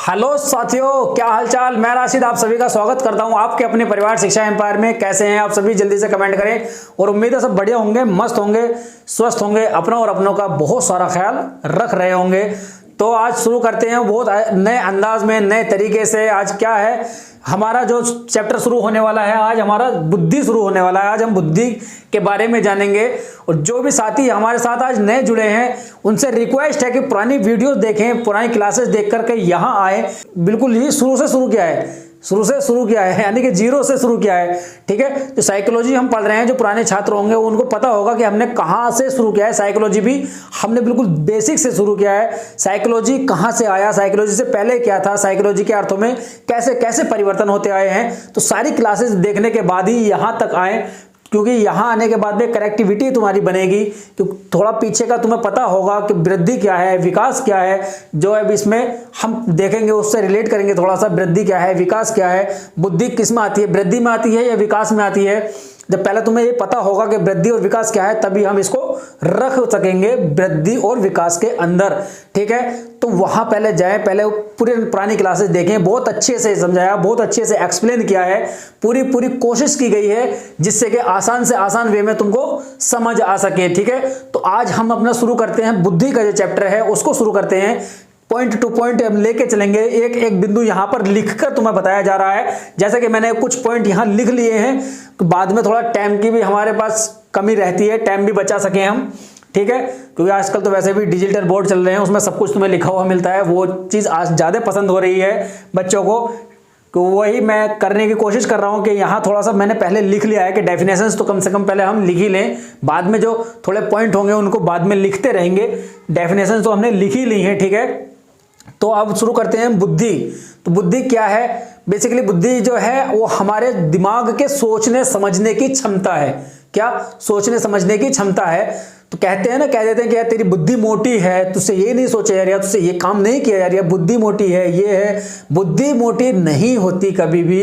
Hello साथियों, क्या हालचाल। मैं राशिद आप सभी का स्वागत करता हूं आपके अपने परिवार शिक्षा एम्पायर में। कैसे हैं आप सभी, जल्दी से कमेंट करें और उम्मीद है सब बढ़िया होंगे, मस्त होंगे, स्वस्थ होंगे, अपनों और अपनों का बहुत सारा ख्याल रख रहे होंगे। तो आज शुरू करते हैं बहुत नए अंदाज में, नए तरीके से। आज क्या है, हमारा जो चैप्टर शुरू होने वाला है, आज हमारा बुद्धि शुरू होने वाला है। आज हम बुद्धि के बारे में जानेंगे और जो भी साथी हमारे साथ आज नए जुड़े हैं उनसे रिक्वेस्ट है कि पुरानी वीडियो देखें, पुरानी क्लासेस देख करके यहाँ आए। बिल्कुल ही शुरू से शुरू किया है, यानी कि जीरो से शुरू किया है। ठीक है, जो साइकोलॉजी हम पढ़ रहे हैं, जो पुराने छात्र होंगे उनको पता होगा कि हमने कहाँ से शुरू किया है। साइकोलॉजी भी हमने बिल्कुल बेसिक से शुरू किया है। साइकोलॉजी कहाँ से आया, साइकोलॉजी से पहले क्या था, साइकोलॉजी के अर्थों में कैसे कैसे परिवर्तन होते आए हैं, तो सारी क्लासेस देखने के बाद ही यहाँ तक आए, क्योंकि यहाँ आने के बाद में कनेक्टिविटी तुम्हारी बनेगी। क्योंकि थोड़ा पीछे का तुम्हें पता होगा कि वृद्धि क्या है, विकास क्या है, जो अब इसमें हम देखेंगे उससे रिलेट करेंगे थोड़ा सा। वृद्धि क्या है, विकास क्या है, बुद्धि किस में आती है, वृद्धि में आती है या विकास में आती है। जब पहले तुम्हें ये पता होगा कि वृद्धि और विकास क्या है, तभी हम इसको रख सकेंगे वृद्धि और विकास के अंदर। ठीक है, तो वहां पहले जाएं, पहले पूरी पुरानी क्लासेस देखें। बहुत अच्छे से समझाया, बहुत अच्छे से एक्सप्लेन किया है, पूरी कोशिश की गई है जिससे कि आसान से आसान वे में तुमको समझ आ सके। ठीक है, तो आज हम अपना शुरू करते हैं, बुद्धि का जो चैप्टर है उसको शुरू करते हैं। पॉइंट टू पॉइंट हम लेके चलेंगे, एक एक बिंदु यहां पर लिखकर तुम्हें बताया जा रहा है। जैसे कि मैंने कुछ पॉइंट यहां लिख लिए हैं, तो बाद में थोड़ा टाइम की भी हमारे पास कमी रहती है, टाइम भी बचा सके हम। ठीक है, क्योंकि आजकल तो वैसे भी डिजिटल बोर्ड चल रहे हैं, उसमें सब कुछ तुम्हें लिखा हुआ मिलता है। वो चीज़ आज ज़्यादा पसंद हो रही है बच्चों को, तो वही मैं करने की कोशिश कर रहा हूं कि यहाँ थोड़ा सा मैंने पहले लिख लिया है कि डेफिनेशंस तो कम से कम पहले हम लिख ही लें, बाद में जो थोड़े पॉइंट होंगे उनको बाद में लिखते रहेंगे। डेफिनेशंस तो हमने लिख ही ली है। ठीक है, तो अब शुरू करते हैं बुद्धि। तो बुद्धि क्या है, बेसिकली बुद्धि जो है वो हमारे दिमाग के सोचने समझने की क्षमता है। क्या, सोचने समझने की क्षमता है। तो कहते हैं ना, कह देते हैं कि यार तेरी बुद्धि मोटी है, तुझसे ये नहीं सोचा यार, तुझसे ये काम नहीं किया यार, बुद्धि मोटी है, ये है। बुद्धि मोटी नहीं होती कभी भी।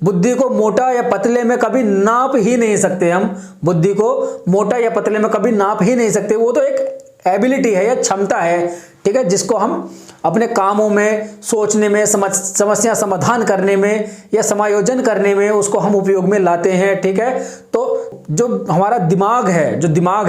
बुद्धि को मोटा या पतले में कभी नाप ही नहीं सकते हम। बुद्धि को मोटा या पतले में कभी नाप ही नहीं सकते। वो तो एक एबिलिटी है या क्षमता है। ठीक है, जिसको हम अपने कामों में, सोचने में, समस्या समाधान करने में या समायोजन करने में उसको हम उपयोग में लाते हैं। ठीक है, तो जो हमारा दिमाग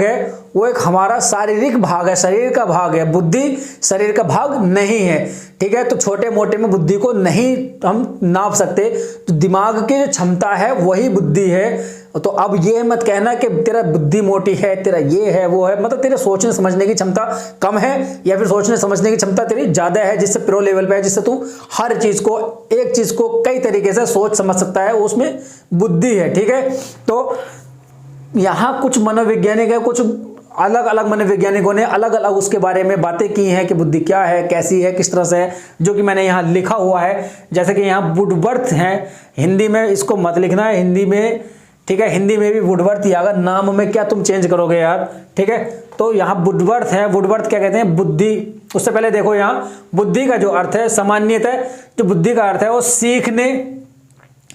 है वो एक हमारा शारीरिक भाग है, शरीर का भाग है। बुद्धि शरीर का भाग नहीं है। ठीक है, तो छोटे मोटे में बुद्धि को नहीं हम नाप सकते। तो दिमाग की जो क्षमता है वही बुद्धि है। तो अब ये मत कहना कि तेरा बुद्धि मोटी है, तेरा ये है वो है, मतलब तेरे सोचने समझने की क्षमता कम है या फिर सोचने समझने की क्षमता तेरी ज्यादा है, जिससे प्रो लेवल पे है, जिससे तू हर चीज को, एक चीज को कई तरीके से सोच समझ सकता है, उसमें बुद्धि है। ठीक है, तो यहाँ कुछ मनोवैज्ञानिक है, कुछ अलग अलग मनोवैज्ञानिकों ने अलग अलग उसके बारे में बातें की हैं कि बुद्धि क्या है, कैसी है, किस तरह से है, जो कि मैंने यहाँ लिखा हुआ है। जैसे कि यहाँ वुडवर्थ है, हिंदी में इसको मत लिखना है, हिंदी में। ठीक है, हिंदी में भी वुडवर्थ ही, अगर नाम में क्या तुम चेंज करोगे यार। ठीक है, तो यहाँ वुडवर्थ है। वुडवर्थ क्या कहते हैं, बुद्धि। उससे पहले देखो यहाँ बुद्धि का जो अर्थ है, सामान्यतः जो बुद्धि का अर्थ है वो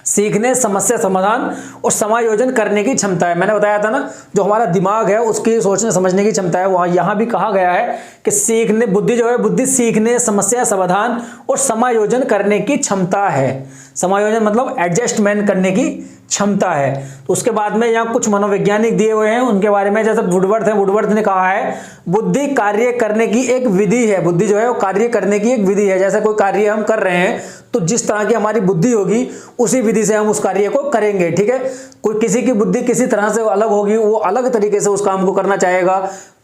सीखने, समस्या समाधान और समायोजन करने की क्षमता है। मैंने बताया था ना, जो हमारा दिमाग है उसकी सोचने समझने की क्षमता है। वहां यहां भी कहा गया है कि सीखने, बुद्धि जो है, बुद्धि सीखने, समस्या समाधान और समायोजन करने की क्षमता है। समायोजन मतलब एडजस्टमेंट करने की क्षमता है। तो उसके बाद में यहाँ कुछ मनोवैज्ञानिक दिए हुए हैं, उनके बारे में जैसे वुडवर्थ है, वुडवर्थ ने कहा है बुद्धि कार्य करने की एक विधि है। बुद्धि जो है वो कार्य करने की एक विधि है। जैसे कोई कार्य हम कर रहे हैं तो जिस तरह की हमारी बुद्धि होगी उसी विधि से हम उस कार्य को करेंगे। ठीक है, कोई किसी की बुद्धि किसी तरह से अलग होगी, वो अलग तरीके से उस काम को करना चाहेगा,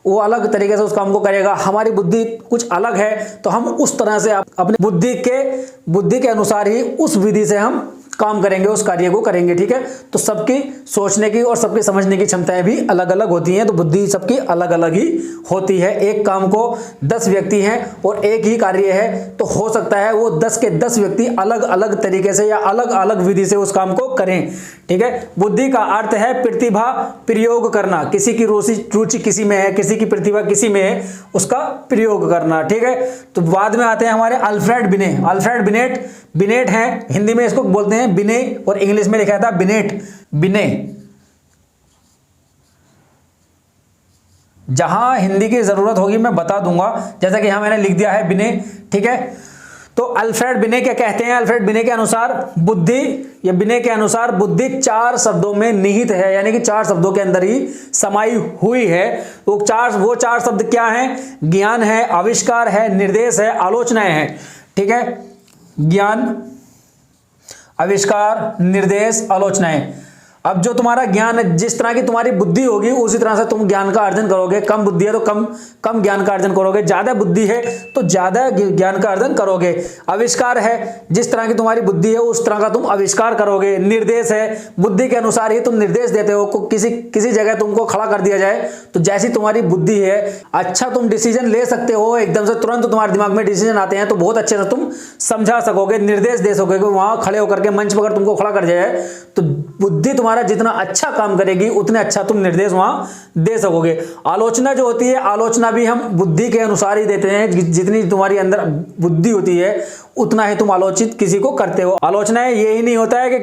वो अलग तरीके से उस काम को करेगा। हमारी बुद्धि कुछ अलग है, तो हम उस तरह से अपने बुद्धि के अनुसार ही उस विधि से हम काम करेंगे, उस कार्य को करेंगे। ठीक है, तो सबकी सोचने की और सबकी समझने की क्षमताएं भी अलग अलग होती हैं। तो बुद्धि सबकी अलग अलग ही होती है। एक काम को 10 व्यक्ति हैं और एक ही कार्य है, तो हो सकता है वो 10 के 10 व्यक्ति अलग अलग तरीके से या अलग अलग विधि से उस काम को करें। ठीक है, बुद्धि का अर्थ है प्रतिभा प्रयोग करना। किसी की रुचि किसी में है, किसी की प्रतिभा किसी में है, उसका प्रयोग करना। ठीक है, तो बाद में आते हैं हमारे अल्फ्रेड बिनेट हैं, हिंदी में इसको बोलते हैं बिने और इंग्लिश में लिखा था बिने। जहां हिंदी की जरूरत होगी मैं बता दूंगा, जैसा कि यहां मैंने लिख दिया है बिने। ठीक है, तो तो अल्फ्रेड बिने क्या कहते हैं? अल्फ्रेड बिने के अनुसार बुद्धि, या बिने के अनुसार बुद्धि 4 शब्दों में निहित है, यानी कि 4 शब्दों के अंदर ही समाई हुई है। वो 4 शब्द क्या हैं? ज्ञान है, आविष्कार है, निर्देश है, आलोचनाएं हैं। ठीक है, ज्ञान, आविष्कार, निर्देश, आलोचनाएं। अब जो तुम्हारा ज्ञान, जिस तरह की तुम्हारी बुद्धि होगी उसी तरह से तुम ज्ञान का अर्जन करोगे। कम बुद्धि है तो कम ज्ञान का अर्जन करोगे, ज्यादा बुद्धि है तो ज्यादा ज्ञान का अर्जन करोगे। आविष्कार है, जिस तरह की तुम्हारी बुद्धि है उस तरह का तुम आविष्कार करोगे। निर्देश है, बुद्धि के अनुसार ही तुम निर्देश देते हो। किसी जगह तुमको खड़ा कर दिया जाए तो जैसी तुम्हारी बुद्धि है, अच्छा तुम डिसीजन ले सकते हो, एकदम से तुरंत तुम्हारे दिमाग में डिसीजन आते हैं तो बहुत अच्छे से तुम समझा सकोगे, निर्देश दे सकोगे। वहां खड़े होकर के मंच पर अगर तुमको खड़ा कर दिया जाए तो बुद्धि तुम्हारा जितना अच्छा काम करेगी उतने अच्छा तुम निर्देश वहां दे सकोगे। आलोचना जो होती है, आलोचना भी हम बुद्धि के अनुसार ही देते हैं। जितनी तुम्हारी अंदर बुद्धि होती है उतना ही तुम आलोचित किसी को करते हो। आलोचना यही नहीं होता है कि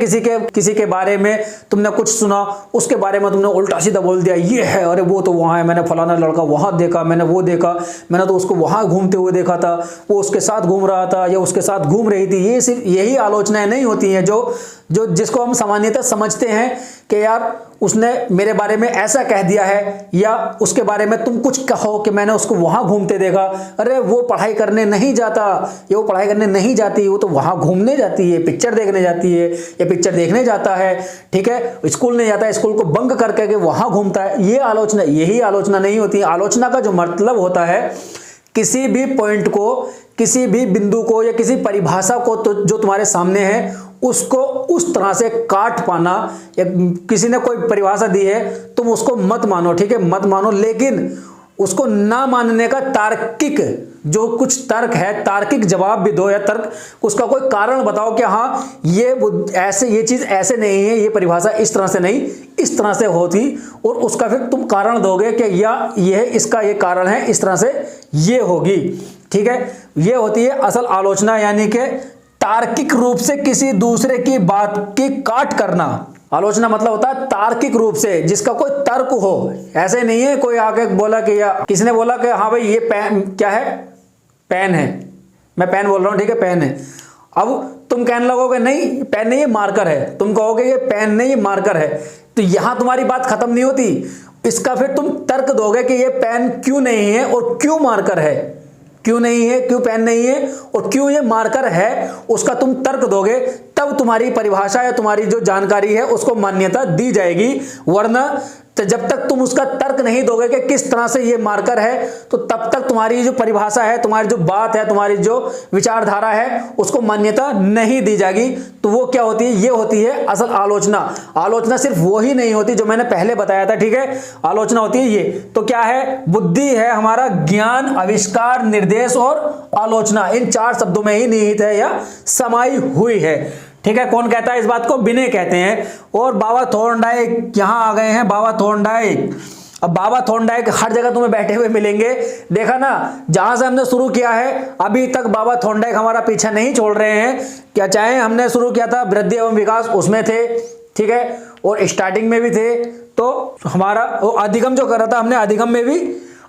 किसी के बारे में तुमने कुछ सुना, उसके बारे में तुमने उल्टा सीधा बोल दिया, ये है, अरे वो तो वहां है, मैंने फलाना लड़का वहां देखा, मैंने वो देखा, मैंने तो उसको वहां घूमते हुए देखा था, वो उसके साथ घूम रहा था या उसके साथ घूम रही थी। ये सिर्फ यही आलोचनाएं नहीं होती हैं जो जिसको हम सामान्यतः समझते हैं कि यार उसने मेरे बारे में ऐसा कह दिया है, या उसके बारे में तुम कुछ कहो कि मैंने उसको वहां घूमते देखा, अरे वो पढ़ाई करने नहीं जाता या वो पढ़ाई करने नहीं जाती, वो तो वहां घूमने जाती है, पिक्चर देखने जाती है या पिक्चर देखने जाता है। ठीक है, स्कूल नहीं जाता, स्कूल को बंक करके के वहां घूमता है। ये आलोचना, यही आलोचना नहीं होती। आलोचना का जो मतलब होता है किसी भी पॉइंट को, किसी भी बिंदु को या किसी परिभाषा को तो जो तुम्हारे सामने है उसको उस तरह से काट पाना। या किसी ने कोई परिभाषा दी है, तुम उसको मत मानो, ठीक है, मत मानो, लेकिन उसको ना मानने का तार्किक जो कुछ तर्क है, तार्किक जवाब भी दो, या तर्क उसका कोई कारण बताओ कि हाँ ये चीज ऐसे नहीं है, ये परिभाषा इस तरह से नहीं, इस तरह से होती, और उसका फिर तुम कारण दोगे कि या ये इसका ये कारण है, इस तरह से ये होगी। ठीक है, ये होती है असल आलोचना, यानी कि तार्किक रूप से किसी दूसरे की बात की काट करना। आलोचना मतलब होता है तार्किक रूप से, जिसका कोई तर्क हो। ऐसे नहीं है कोई आके बोला कि, या किसी ने बोला कि हाँ भाई ये पेन क्या है, पेन है, मैं पेन बोल रहा हूं, ठीक है, पेन है। अब तुम कहने लगोगे नहीं पेन नहीं, ये मार्कर है। तुम कहोगे ये पेन नहीं, ये मार्कर है, तो यहां तुम्हारी बात खत्म नहीं होती। इसका फिर तुम तर्क दोगे कि ये पेन क्यों नहीं है और क्यों मार्कर है, क्यों नहीं है, क्यों पेन नहीं है और क्यों ये मार्कर है, उसका तुम तर्क दोगे, तब तुम्हारी परिभाषा या तुम्हारी जो जानकारी है उसको मान्यता दी जाएगी। वरना तो जब तक तुम उसका तर्क नहीं दोगे कि किस तरह से ये मार्कर है, तो तब तक तुम्हारी जो परिभाषा है, तुम्हारी जो बात है, तुम्हारी जो विचारधारा है, उसको मान्यता नहीं दी जाएगी। तो वो क्या होती है, ये होती है असल आलोचना। आलोचना सिर्फ वो ही नहीं होती जो मैंने पहले बताया था, ठीक है, आलोचना होती है ये। तो क्या है, बुद्धि है हमारा ज्ञान, आविष्कार, निर्देश और आलोचना, इन 4 शब्दों में ही निहित है या समाई हुई है। ठीक है, कौन कहता है इस बात को? बिने कहते हैं। और बाबा थॉर्नडाइक यहां आ गए हैं, बाबा थॉर्नडाइक। अब बाबा थॉर्नडाइक हर जगह तुम्हें बैठे हुए मिलेंगे। देखा ना, जहां से हमने शुरू किया है अभी तक बाबा थॉर्नडाइक हमारा पीछा नहीं छोड़ रहे हैं। क्या चाहे हमने शुरू किया था वृद्धि एवं विकास, उसमें थे, ठीक है, और स्टार्टिंग में भी थे। तो हमारा अधिगम जो कर रहा था हमने, अधिगम में भी,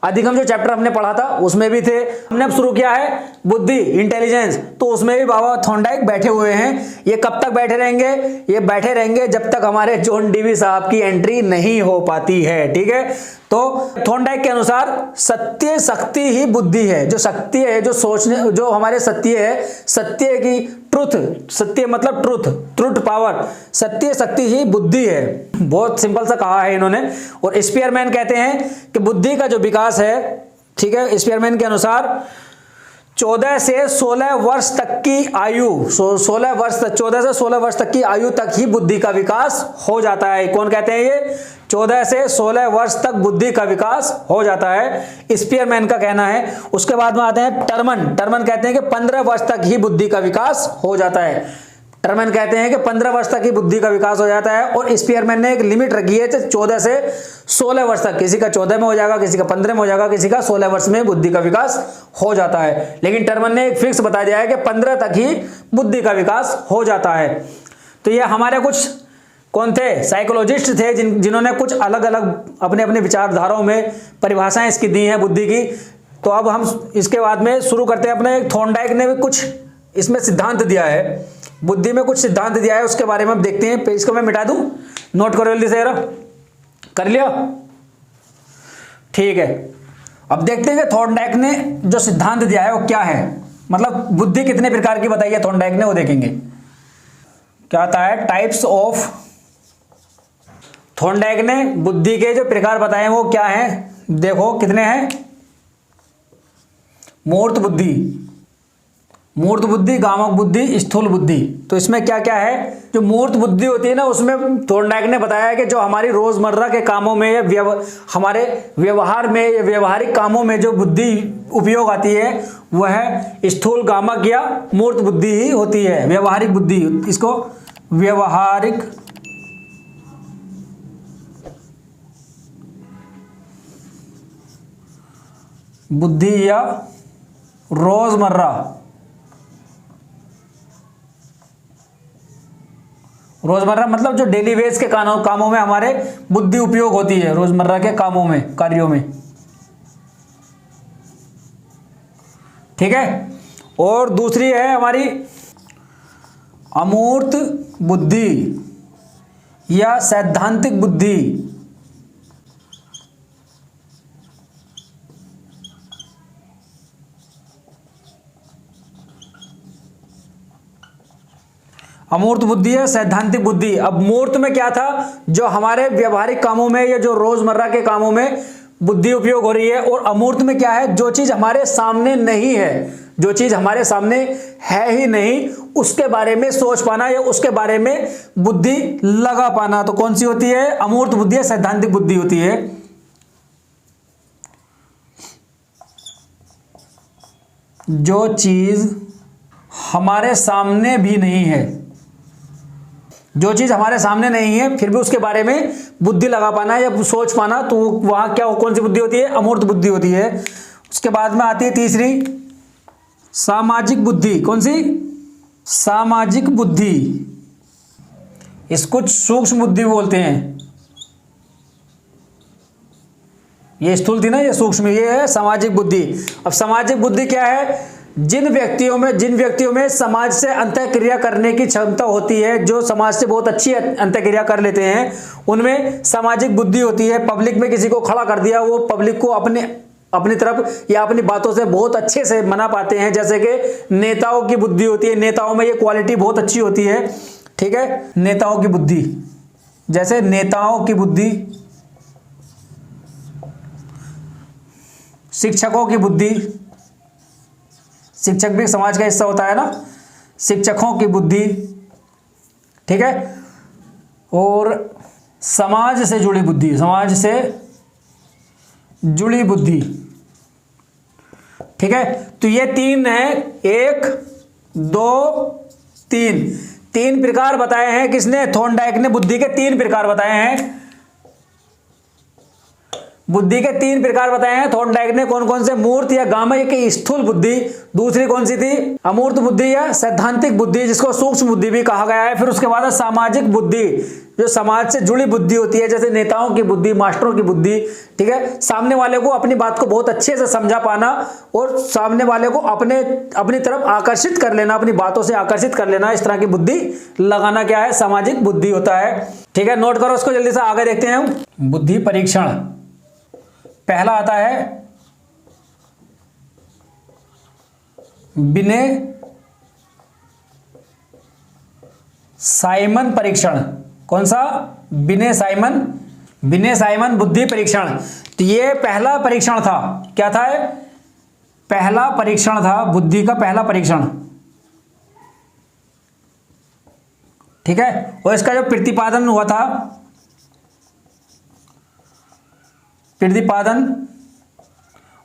अधिगम जो चैप्टर हमने पढ़ा था उसमें भी थे। हमने अब शुरू किया है बुद्धि, इंटेलिजेंस, तो उसमें भी बाबा थॉर्नडाइक बैठे हुए हैं। ये कब तक बैठे रहेंगे? ये बैठे रहेंगे जब तक हमारे जॉन डीवी साहब की एंट्री नहीं हो पाती है। ठीक है, तो थॉर्नडाइक के अनुसार सत्य शक्ति ही बुद्धि है। जो शक्ति है, जो सोचने, जो हमारे सत्य है, सत्य की ट्रुथ, सत्य मतलब ट्रुथ, ट्रुथ पावर, सत्य शक्ति ही बुद्धि है। बहुत सिंपल सा कहा है इन्होंने। और स्पीयरमैन कहते हैं कि बुद्धि का जो विकास है, ठीक है, स्पीयरमैन के अनुसार 14 से 16 वर्ष तक की आयु, 14 से 16 वर्ष तक की आयु तक ही बुद्धि का विकास हो जाता है। कौन कहते हैं ये? 14 से 16 वर्ष तक बुद्धि का विकास हो जाता है, स्पीयरमैन का कहना है। उसके बाद में आते हैं टर्मन। टर्मन कहते हैं कि 15 वर्ष तक ही बुद्धि का विकास हो जाता है। टर्मन कहते हैं कि 15 वर्ष तक ही बुद्धि का विकास हो जाता है। और स्पीयरमैन ने एक लिमिट रखी है 14 से 16 वर्ष तक। किसी का 14 में हो जाएगा, किसी का 15 में हो जाएगा, किसी का 16 वर्ष में बुद्धि का विकास हो जाता है। लेकिन टर्मन ने एक फिक्स बता दिया है कि 15 तक ही बुद्धि का विकास हो जाता है। तो ये हमारे कुछ कौन थे? साइकोलॉजिस्ट थे जिन्होंने कुछ अलग अलग अपने अपने विचारधाराओं में परिभाषाएं इसकी दी हैं बुद्धि की। तो अब हम इसके बाद में शुरू करते हैं अपने। थॉर्नडाइक ने भी कुछ इसमें सिद्धांत दिया है, बुद्धि में कुछ सिद्धांत दिया है, उसके बारे में हम देखते हैं। पेज को मैं मिटा दूं, नोट करो जल्दी से जरा, कर लिया? ठीक है, अब देखते हैं कि थॉर्नडाइक ने जो सिद्धांत दिया है वो क्या है, मतलब बुद्धि कितने प्रकार की बताई है थॉर्नडाइक ने, वो देखेंगे। क्या आता है, टाइप्स ऑफ, थॉर्नडाइक ने बुद्धि के जो प्रकार बताए हैं वो क्या हैं, देखो कितने हैं। मूर्त बुद्धि, मूर्त बुद्धि, गामक बुद्धि, स्थूल बुद्धि। तो इसमें क्या क्या है, जो मूर्त बुद्धि होती है ना, उसमें थॉर्नडाइक ने बताया कि जो हमारी रोजमर्रा के कामों में या हमारे व्यवहार में या व्यवहारिक कामों में जो बुद्धि उपयोग आती है वह स्थूल, गामक या मूर्त बुद्धि ही होती है, व्यवहारिक बुद्धि। इसको व्यवहारिक बुद्धि या रोजमर्रा, रोजमर्रा मतलब जो डेली बेस के कामों में हमारे बुद्धि उपयोग होती है, रोजमर्रा के कामों में, कार्यों में। ठीक है, और दूसरी है हमारी अमूर्त बुद्धि या सैद्धांतिक बुद्धि। अमूर्त बुद्धि है, सैद्धांतिक बुद्धि। अब मूर्त में क्या था, जो हमारे व्यवहारिक कामों में या जो रोजमर्रा के कामों में बुद्धि उपयोग हो रही है, और अमूर्त में क्या है, जो चीज हमारे सामने नहीं है, जो चीज हमारे सामने है ही नहीं, उसके बारे में सोच पाना या उसके बारे में बुद्धि लगा पाना। तो कौन सी होती है, अमूर्त बुद्धि है, सैद्धांतिक बुद्धि होती है। जो चीज हमारे सामने भी नहीं है, जो चीज हमारे सामने नहीं है फिर भी उसके बारे में बुद्धि लगा पाना या सोच पाना, तो वहां क्या, कौन सी बुद्धि होती है, अमूर्त बुद्धि होती है। उसके बाद में आती है तीसरी, सामाजिक बुद्धि। कौन सी, सामाजिक बुद्धि। इसको सूक्ष्म बुद्धि बोलते हैं। ये स्थूल थी ना, ये सूक्ष्म, ये है सामाजिक बुद्धि। अब सामाजिक बुद्धि क्या है, जिन व्यक्तियों में समाज से अंतःक्रिया करने की क्षमता होती है, जो समाज से बहुत अच्छी अंतःक्रिया कर लेते हैं, उनमें सामाजिक बुद्धि होती है। पब्लिक में किसी को खड़ा कर दिया, वो पब्लिक को अपनी तरफ या अपनी बातों से बहुत अच्छे से मना पाते हैं। जैसे कि नेताओं की बुद्धि होती है, नेताओं में ये क्वालिटी बहुत अच्छी होती है। ठीक है, नेताओं की बुद्धि, जैसे नेताओं की बुद्धि, शिक्षकों की बुद्धि, शिक्षक भी समाज का हिस्सा होता है ना, शिक्षकों की बुद्धि। ठीक है, और समाज से जुड़ी बुद्धि, समाज से जुड़ी बुद्धि। ठीक है, तो ये तीन है, 1 2 3, 3 प्रकार बताए हैं किसने, थॉर्नडाइक ने बुद्धि के 3 प्रकार बताए हैं। बुद्धि के 3 प्रकार बताए हैं थॉर्नडाइक ने, कौन कौन से, मूर्त या गामक की स्थूल बुद्धि, दूसरी कौन सी थी, अमूर्त बुद्धि या सैद्धांतिक बुद्धि, जिसको सूक्ष्म बुद्धि भी कहा गया है। फिर उसके बाद सामाजिक बुद्धि, जो समाज से जुड़ी बुद्धि होती है, जैसे नेताओं की बुद्धि, मास्टरों की बुद्धि। ठीक है, सामने वाले को अपनी बात को बहुत अच्छे से समझा पाना और सामने वाले को अपनी तरफ आकर्षित कर लेना, अपनी बातों से आकर्षित कर लेना, इस तरह की बुद्धि लगाना क्या है, सामाजिक बुद्धि होता है। ठीक है, नोट करो उसको, जल्दी से आगे देखते हैं हम। बुद्धि परीक्षण पहला आता है बिने साइमन परीक्षण। कौन सा, बिने साइमन बुद्धि परीक्षण। तो ये पहला परीक्षण था, क्या था, पहला परीक्षण था, बुद्धि का पहला परीक्षण। ठीक है, और इसका जो प्रतिपादन हुआ था, प्रतिपादन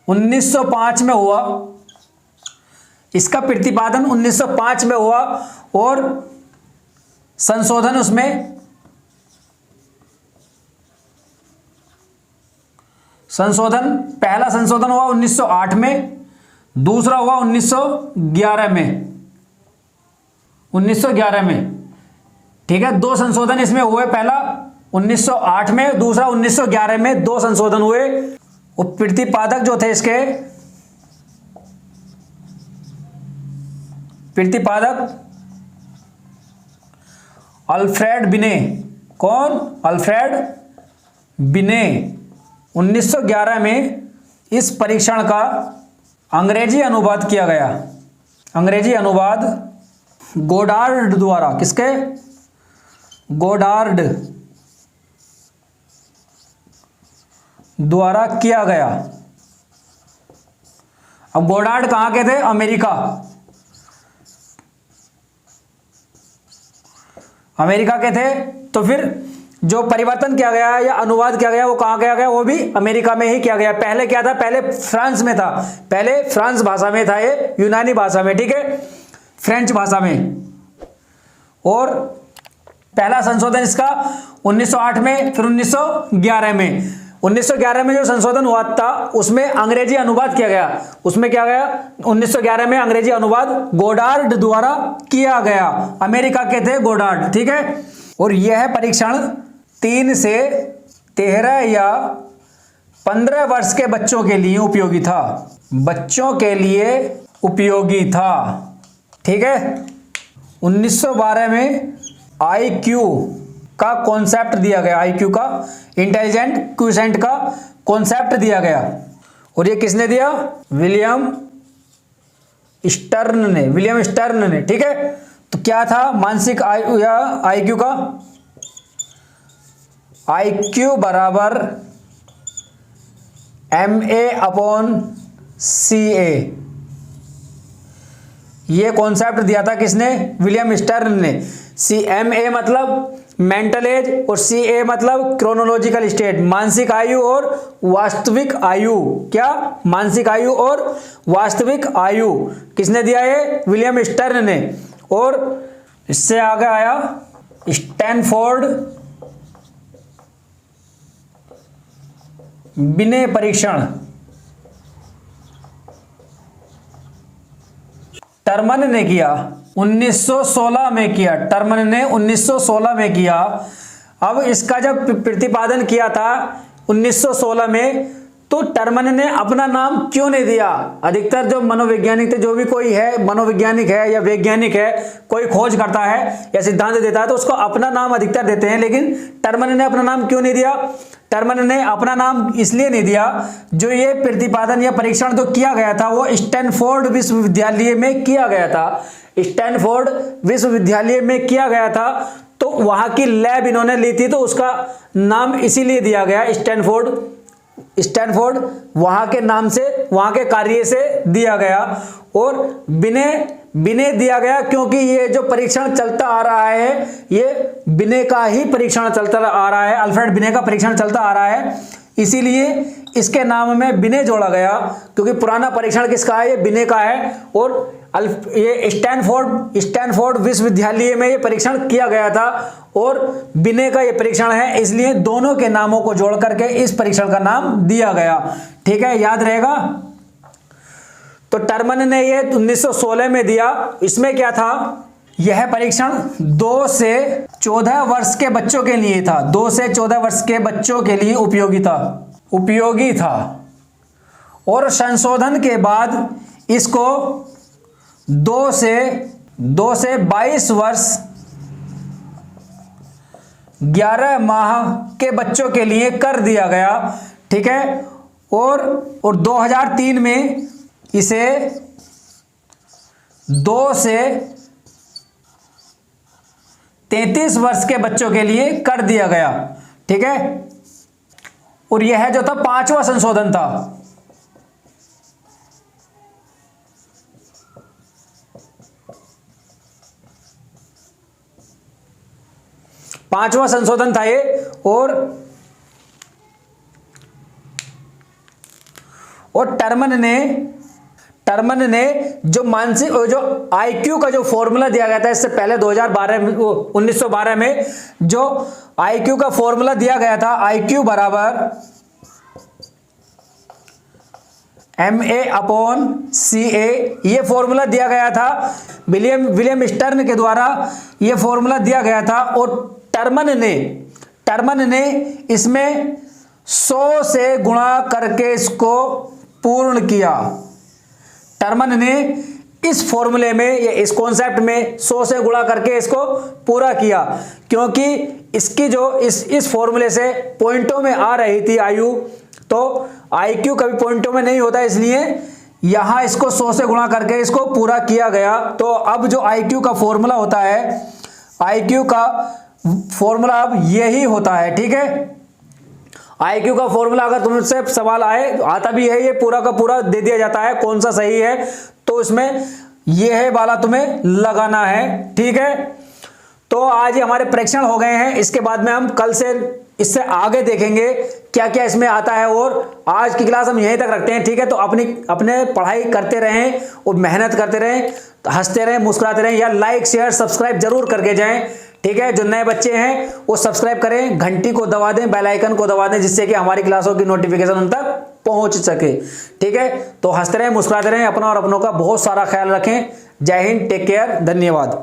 1905 में हुआ, इसका प्रतिपादन 1905 में हुआ, और संशोधन उसमें पहला संशोधन हुआ 1908 में, दूसरा हुआ 1911 में। ठीक है, 2 संशोधन इसमें हुए, पहला 1908 में, दूसरा 1911 में, 2 संशोधन हुए। वो प्रतिपादक जो थे इसके, प्रतिपादक अल्फ्रेड बिने। कौन? अल्फ्रेड बिने। 1911 में इस परीक्षण का अंग्रेजी अनुवाद किया गया। अंग्रेजी अनुवाद गोडार्ड द्वारा। किसके? गोडार्ड द्वारा किया गया। अब गोडार्ड कहाँ के थे? अमेरिका। अमेरिका के थे। तो फिर जो परिवर्तन किया गया या अनुवाद किया गया वो कहाँ किया गया? वो भी अमेरिका में ही किया गया। पहले क्या था? पहले फ्रांस में था। पहले फ्रांस भाषा में था, ये यूनानी भाषा में, ठीक है, फ्रेंच भाषा में। और पहला संशोधन इसका 1908 में, फिर 1911 में। 1911 में जो संशोधन हुआ था उसमें अंग्रेजी अनुवाद किया गया। उसमें क्या गया? 1911 में अंग्रेजी अनुवाद गोडार्ड द्वारा किया गया। अमेरिका के थे गोडार्ड, ठीक है। और यह परीक्षण 3 से 13 या 15 वर्ष के बच्चों के लिए उपयोगी था। बच्चों के लिए उपयोगी था, ठीक है। 1912 में IQ का कॉन्सेप्ट दिया गया। IQ का, इंटेलिजेंट क्वोशिएंट का कॉन्सेप्ट दिया गया। और ये किसने दिया? विलियम स्टर्न ने। विलियम स्टर्न ने, ठीक है। तो क्या था मानसिक आयु या IQ का? IQ बराबर MA/CA। ये कॉन्सेप्ट दिया था किसने? विलियम स्टर्न ने। MA मतलब मेंटल एज और CA मतलब क्रोनोलॉजिकल स्टेट, मानसिक आयु और वास्तविक आयु। क्या? मानसिक आयु और वास्तविक आयु किसने दिया? ये विलियम स्टर्न ने। और इससे आगे आया स्टैनफोर्ड बिने परीक्षण। टर्मन ने किया 1916 में किया। टर्मन ने 1916 में किया। अब इसका जब प्रतिपादन किया था 1916 में, तो टर्मन ने अपना नाम क्यों नहीं दिया? अधिकतर जो मनोवैज्ञानिक थे, जो भी कोई है मनोवैज्ञानिक है या वैज्ञानिक है, कोई खोज करता है या सिद्धांत देता है तो उसको अपना नाम अधिकतर देते हैं। लेकिन टर्मन ने अपना नाम क्यों नहीं दिया? टर्मन ने अपना नाम इसलिए नहीं दिया, जो ये प्रतिपादन या परीक्षण जो किया गया था वो स्टैनफोर्ड विश्वविद्यालय में किया गया था। स्टैनफोर्ड विश्वविद्यालय में किया गया था, तो वहां की लैब इन्होंने ली थी, तो उसका नाम इसीलिए दिया गया स्टैनफोर्ड। स्टैनफोर्ड वहां के नाम से, वहां के कार्य से दिया गया। और बिने दिया गया क्योंकि ये जो परीक्षण चलता आ रहा है, ये बिने का ही परीक्षण चलता आ रहा है। अल्फ्रेड बिने का परीक्षण चलता आ रहा है, इसीलिए इसके नाम में बिने जोड़ा गया, क्योंकि पुराना परीक्षण किसका है? ये बिने का है। और ये स्टैनफोर्ड विश्वविद्यालय में ये परीक्षण किया गया था और बिने का ये परीक्षण है, इसलिए दोनों के नामों को जोड़ करके इस परीक्षण का नाम दिया गया, ठीक है, याद रहेगा। तो टर्मन ने ये 1916 में दिया। इसमें क्या था? यह परीक्षण 2 से 14 वर्ष के बच्चों के लिए था। 2 से 14 वर्ष के बच्चों के लिए उपयोगी था। और संशोधन के बाद इसको 2 से 22 वर्ष 11 माह के बच्चों के लिए कर दिया गया, ठीक है। और 2003 में इसे 2 से 33 वर्ष के बच्चों के लिए कर दिया गया, ठीक है। और यह जो था 5वां संशोधन था। पांचवा संशोधन था ये। और टर्मन ने जो मानसिक, जो IQ का जो फॉर्मूला दिया गया था इससे पहले 1912 में जो IQ का फॉर्मूला दिया गया था, IQ बराबर MA/CA, ये फॉर्मूला दिया गया था विलियम स्टर्न के द्वारा, ये फॉर्मूला दिया गया था। और टर्मन ने इसमें 100 से गुणा करके इसको पूर्ण किया। टर्मन ने इस फॉर्मूले में या इस कॉन्सेप्ट में 100 से गुणा करके इसको पूरा किया, क्योंकि इसकी जो इस फॉर्मूले से पॉइंटों में आ रही थी आयु, तो IQ कभी पॉइंटों में नहीं होता, इसलिए यहां इसको 100 से गुणा करके इसको पूरा किया गया। तो अब जो IQ का फॉर्मूला होता है, IQ का फॉर्मूला अब यही होता है, ठीक है। IQ का फॉर्मूला अगर तुमसे सवाल आता भी है, ये पूरा का पूरा दे दिया जाता है कौन सा सही है, तो इसमें ये है वाला तुम्हें लगाना है, ठीक है। तो आज ये हमारे परीक्षण हो गए हैं, इसके बाद में हम कल से इससे आगे देखेंगे क्या क्या इसमें आता है, और आज की क्लास हम यहीं तक रखते हैं, ठीक है। तो अपने पढ़ाई करते रहें और मेहनत करते रहें, हंसते रहें, मुस्कुराते रहें, या लाइक शेयर सब्सक्राइब जरूर करके जाएं, ठीक है। जो नए बच्चे हैं वो सब्सक्राइब करें, घंटी को दबा दें, बेल आइकन को दबा दें, जिससे कि हमारी क्लासों की नोटिफिकेशन उन तक पहुंच सके, ठीक है। तो हंसते रहें, मुस्कुराते रहें, अपना और अपनों का बहुत सारा ख्याल रखें। जय हिंद, टेक केयर, धन्यवाद।